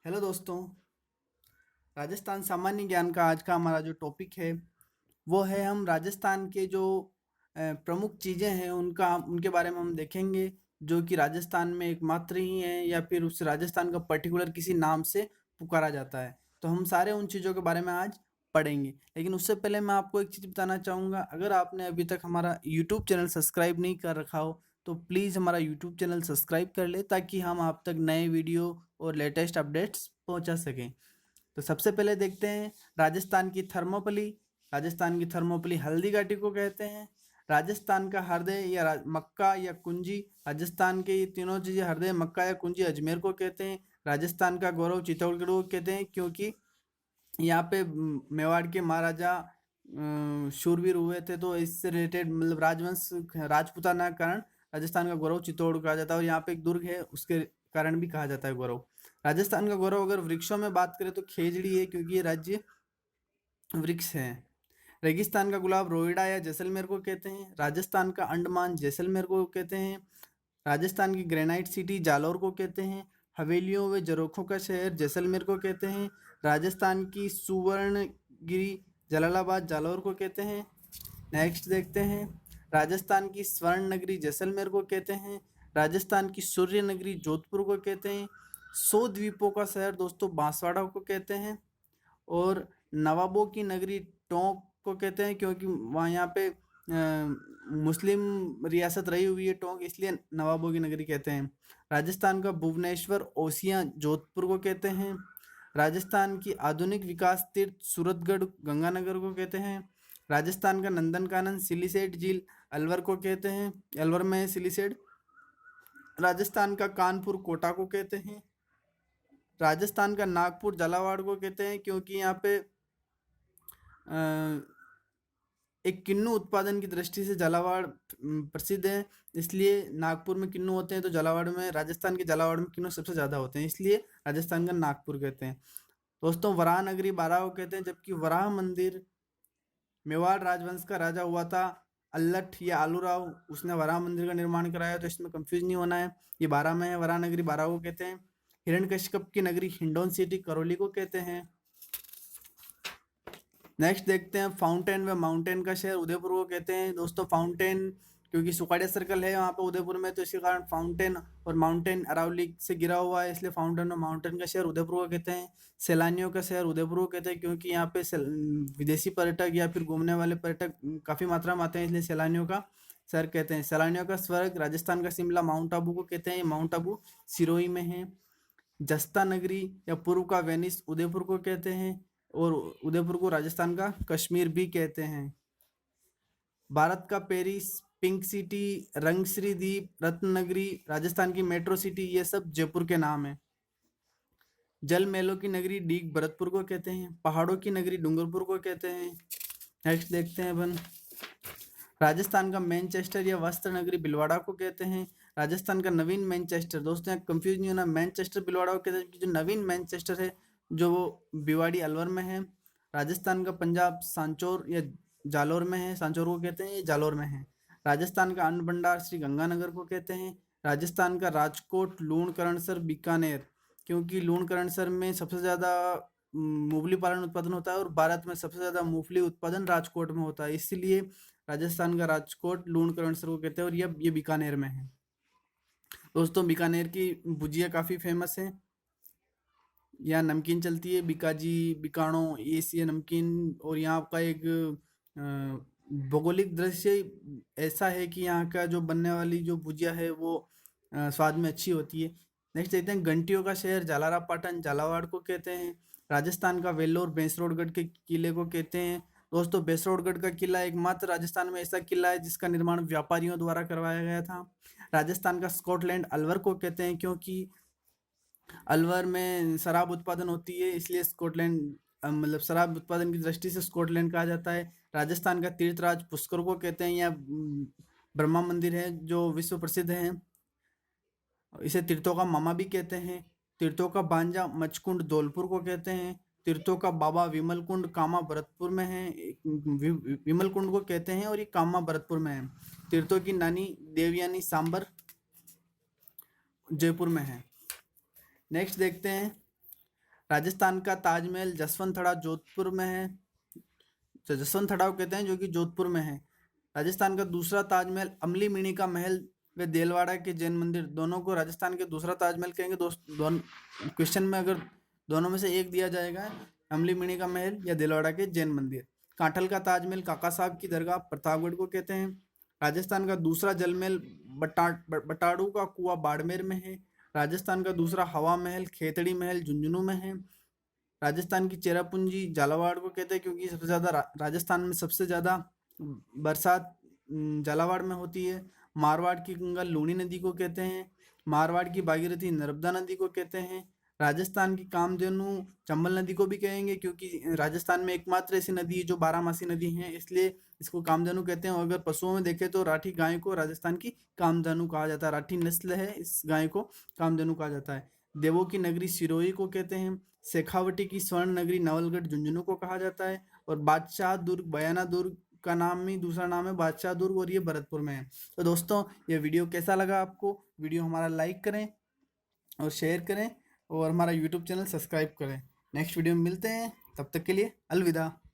Hello दोस्तों। राजस्थान सामान्य ज्ञान का आज का हमारा जो टॉपिक है वो है हम राजस्थान के जो प्रमुख चीज़ें हैं उनका उनके बारे में हम देखेंगे, जो कि राजस्थान में एकमात्र ही हैं या फिर उस राजस्थान का पर्टिकुलर किसी नाम से पुकारा जाता है। तो हम सारे उन चीज़ों के बारे में आज पढ़ेंगे, लेकिन उससे पहले मैं आपको एक चीज़ बताना चाहूँगा। अगर आपने अभी तक हमारा यूट्यूब चैनल सब्सक्राइब नहीं कर रखा हो तो प्लीज़ हमारा यूट्यूब चैनल सब्सक्राइब कर ले, ताकि हम आप तक नए वीडियो और लेटेस्ट अपडेट्स पहुंचा सकें। तो सबसे पहले देखते हैं राजस्थान की थर्मोपली। राजस्थान की थर्मोपली हल्दी घाटी को कहते हैं। राजस्थान का हृदय या मक्का या कुंजी। राजस्थान के ये तीनों चीज़ें हृदय, मक्का या कुंजी अजमेर को कहते हैं। राजस्थान का गौरव चित्तौड़गढ़ को कहते हैं, क्योंकि यहाँ पे मेवाड़ के महाराजा शूरवीर हुए थे, तो इससे रिलेटेड मतलब राजवंश राजपूताना के कारण राजस्थान का गौरव चित्तौड़ कहा जाता है। और यहाँ पे एक दुर्ग है, उसके कारण भी कहा जाता है गौरव। राजस्थान का गौरव अगर वृक्षों में बात करें तो खेजड़ी है, क्योंकि ये राज्य वृक्ष है। रेगिस्तान का गुलाब रोइडा या जैसलमेर को कहते हैं। राजस्थान का अंडमान जैसलमेर को कहते हैं। राजस्थान की ग्रेनाइट सिटी जालौर को कहते हैं। हवेलियों व झरोखों का शहर जैसलमेर को कहते हैं। राजस्थान की सुवर्णगिरी जलालाबाद जालौर को कहते हैं। नेक्स्ट देखते हैं, राजस्थान की स्वर्ण नगरी जैसलमेर को कहते हैं। राजस्थान की सूर्य नगरी जोधपुर को कहते हैं। 100 द्वीपों का शहर दोस्तों बांसवाड़ा को कहते हैं। और नवाबों की नगरी टोंक को कहते हैं, क्योंकि वहाँ यहाँ पे मुस्लिम रियासत रही हुई है टोंक, इसलिए नवाबों की नगरी कहते हैं। राजस्थान का भुवनेश्वर ओसियां जोधपुर को कहते हैं। राजस्थान की आधुनिक विकास तीर्थ सूरतगढ़ गंगानगर को कहते हैं। राजस्थान का नंदनकानन सिलीसेट झील अलवर को कहते हैं, अलवर में है सिलीसेट। राजस्थान का कानपुर कोटा को कहते हैं। राजस्थान का नागपुर झालावाड़ को कहते हैं, क्योंकि यहाँ पे एक किन्नू उत्पादन की दृष्टि से झालावाड़ प्रसिद्ध है, इसलिए नागपुर में किन्नू होते हैं, तो झालावाड़ में, राजस्थान के झालावाड़ में किन्नू सबसे ज़्यादा होते हैं, इसलिए राजस्थान का नागपुर कहते हैं। दोस्तों वराह नगरी बाराह को कहते हैं, जबकि वराह मंदिर मेवाड़ राजवंश का राजा हुआ था अल्लठ या आलूराव, उसने वराह मंदिर का निर्माण कराया, तो इसमें कंफ्यूज नहीं होना है। ये बाराह में है, वराह नगरी बाराह को कहते हैं। हिरण्यकश्यप की नगरी हिंडौन सिटी करौली को कहते हैं। नेक्स्ट देखते हैं, फाउंटेन व माउंटेन का शहर उदयपुर को कहते हैं। दोस्तों फाउंटेन क्योंकि सुखाड़िया सर्कल है वहाँ पे उदयपुर में, तो इसी कारण फाउंटेन, और माउंटेन अरावली से गिरा हुआ है, इसलिए फाउंटेन और माउंटेन का शहर उदयपुर को कहते हैं। सैलानियों का शहर उदयपुर को कहते हैं, क्योंकि यहाँ पे विदेशी पर्यटक या फिर घूमने वाले पर्यटक काफ़ी मात्रा में आते हैं, इसलिए सैलानियों का शहर कहते हैं। सैलानियों का स्वर्ग राजस्थान का शिमला माउंट आबू को कहते हैं, माउंट आबू सिरोही में है। जस्ता नगरी या पूर्व का वेनिस उदयपुर को कहते हैं, और उदयपुर को राजस्थान का कश्मीर भी कहते हैं। भारत का पेरिस, पिंक सिटी, रंगश्री द्वीप, रत्ननगरी, राजस्थान की मेट्रो सिटी, ये सब जयपुर के नाम है। जल महलों की नगरी डीग भरतपुर को कहते हैं। पहाड़ों की नगरी डूंगरपुर को कहते हैं। नेक्स्ट देखते हैं अपन, राजस्थान का मैनचेस्टर या वस्त्र नगरी भिलवाड़ा को कहते हैं। राजस्थान का नवीन मैनचेस्टर, दोस्तों यहाँ कंफ्यूज नहीं होना, मैनचेस्टर भिलवाड़ा को कहते हैं, जो नवीन मैनचेस्टर है जो वो भिवाड़ी अलवर में है। राजस्थान का पंजाब सांचौर या जालौर में है, सांचौर को कहते हैं, ये जालौर में है। राजस्थान का अन्न भंडार श्री गंगानगर को कहते हैं। राजस्थान का राजकोट, लूणकरणसर, बीकानेर, क्योंकि लूणकरणसर में सबसे ज़्यादा मूंगफली पालन उत्पादन होता है, और भारत में सबसे ज़्यादा मूंगफली उत्पादन राजकोट में होता है, इसलिए राजस्थान का राजकोट लूणकरणसर को कहते हैं, और ये बीकानेर में है। दोस्तों बीकानेर की भुजिया काफ़ी फेमस है। यहाँ नमकीन चलती है, बिकाजी, बिकानो, ये नमकीन। और यहाँ का एक भौगोलिक दृश्य ऐसा है कि यहाँ का जो बनने वाली जो भुजिया है वो स्वाद में अच्छी होती है। नेक्स्ट देखते हैं, घंटियों का शहर जालारा पाटन झालावाड़ को कहते हैं। राजस्थान का वेल्लोर भैंसरोडगढ़ के किले को कहते हैं। दोस्तों भैंसरोडगढ़ का किला एकमात्र राजस्थान में ऐसा किला है जिसका निर्माण व्यापारियों द्वारा करवाया गया था। राजस्थान का स्कॉटलैंड अलवर को कहते हैं, क्योंकि अलवर में शराब उत्पादन होती है, इसलिए स्कॉटलैंड मतलब शराब उत्पादन की दृष्टि से स्कॉटलैंड कहा जाता है। राजस्थान का तीर्थराज पुष्कर को कहते हैं, या ब्रह्मा मंदिर है जो विश्व प्रसिद्ध है, इसे तीर्थों का मामा भी कहते हैं। तीर्थों का बांजा मचकुंड धौलपुर को कहते हैं। तीर्थों का बाबा विमल कुंड कामा भरतपुर में है, विमल कुंड को कहते हैं, और ये कामा भरतपुर में है। तीर्थों की नानी देवयानी सांबर जयपुर में है। नेक्स्ट देखते हैं, राजस्थान का ताजमहल जसवंतथड़ा जोधपुर में है, जसवंतथड़ा को कहते हैं, जो कि जोधपुर में है। राजस्थान का दूसरा ताजमहल अमली मिनी का महल व देलवाड़ा के जैन मंदिर, दोनों को राजस्थान के दूसरा ताजमहल कहेंगे। क्वेश्चन में अगर दोनों में से एक दिया जाएगा, अमली मिनी का महल या देलवाड़ा के जैन मंदिर। कांठल का ताजमहल काका साहब की दरगाह प्रतापगढ़ को कहते हैं। राजस्थान का दूसरा जल महल बटाड़ू का कुआं बाड़मेर में है। राजस्थान का दूसरा हवा महल खेतड़ी महल झुंझुनू में है। राजस्थान की चेरापूंजी झालावाड़ को कहते हैं, क्योंकि सबसे ज़्यादा राजस्थान में सबसे ज़्यादा बरसात झालावाड़ में होती है। मारवाड़ की गंगा लूनी नदी को कहते हैं। मारवाड़ की भागीरथी नर्मदा नदी को कहते हैं। राजस्थान की कामधेनु चंबल नदी को भी कहेंगे, क्योंकि राजस्थान में एकमात्र ऐसी नदी है जो बारहमासी नदी है, इसलिए इसको कामधेनु कहते हैं। और अगर पशुओं में देखें तो राठी गाय को राजस्थान की कामधेनु कहा जाता है। राठी नस्ल है इस गाय को कामधेनु कहा जाता है। देवों की नगरी सिरोही को कहते हैं। शेखावटी की स्वर्ण नगरी नवलगढ़ झुंझुनू को कहा जाता है। और बादशाह दुर्ग बयाना दुर्ग का नाम ही दूसरा नाम है बादशाह दुर्ग, और ये भरतपुर में है। तो दोस्तों, ये वीडियो कैसा लगा आपको? वीडियो हमारा लाइक करें और शेयर करें और हमारा यूट्यूब चैनल सब्सक्राइब करें। नेक्स्ट वीडियो में मिलते हैं, तब तक के लिए अलविदा।